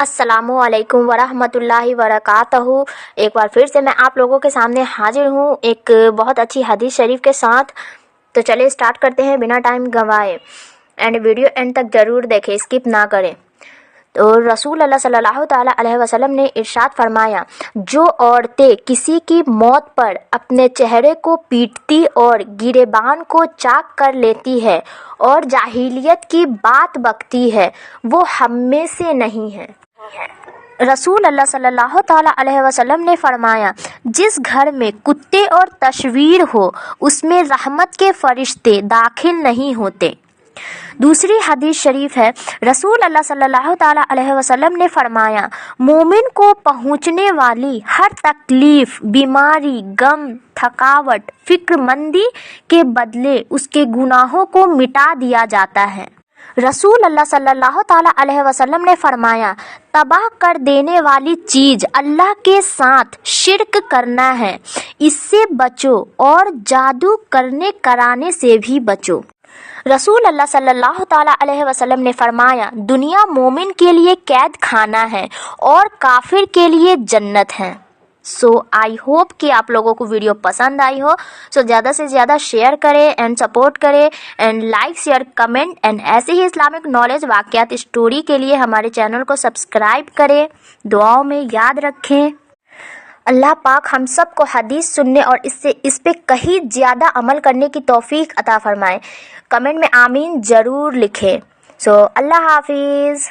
अस्सलामु अलैकुम वरहमतुल्लाहि वबरकातहू। एक बार फिर से मैं आप लोगों के सामने हाजिर हूँ एक बहुत अच्छी हदीस शरीफ के साथ। तो चलिए स्टार्ट करते हैं बिना टाइम गंवाए, एंड वीडियो एंड तक ज़रूर देखें, स्किप ना करें। तो रसूल अल्लाह सल्लल्लाहु ताला अलैहि वसल्लम ने इरशाद फरमाया, जो औरतें किसी की मौत पर अपने चेहरे को पीटती और गिरेबान को चाक कर लेती है और जाहिलियत की बात बकती है, वो हम में से नहीं है। रसूल अल्लाह सल्लल्लाहु ताला अलैहि वसल्लम ने फरमाया, जिस घर में कुत्ते और तशवीर हो उसमें रहमत के फरिश्ते दाखिल नहीं होते। दूसरी हदीस शरीफ है, रसूल अल्लाह सल्लल्लाहु ताला अलैहि वसल्लम ने फरमाया, मोमिन को पहुँचने वाली हर तकलीफ, बीमारी, गम, थकावट, फिक्रमंदी के बदले उसके गुनाहों को मिटा दिया जाता है। रसूल अल्लाह सल्लल्लाहु ताला अलैहि वसल्लम ने फरमाया, तबाह कर देने वाली चीज़ अल्लाह के साथ शिर्क करना है, इससे बचो और जादू करने कराने से भी बचो। रसूल अल्लाह सल्लल्लाहु ताला अलैहि वसल्लम ने फरमाया, दुनिया मोमिन के लिए कैद खाना है और काफिर के लिए जन्नत है। सो आई होप कि आप लोगों को वीडियो पसंद आई हो। सो ज़्यादा से ज़्यादा शेयर करें एंड सपोर्ट करें and like share comment and ऐसे ही इस्लामिक नॉलेज वाक़यात स्टोरी के लिए हमारे चैनल को सब्सक्राइब करें। दुआओं में याद रखें। अल्लाह पाक हम सब को हदीस सुनने और इस पे कहीं ज़्यादा अमल करने की तौफीक अता फरमाए। कमेंट में आमीन ज़रूर लिखें। सो अल्लाह हाफिज़।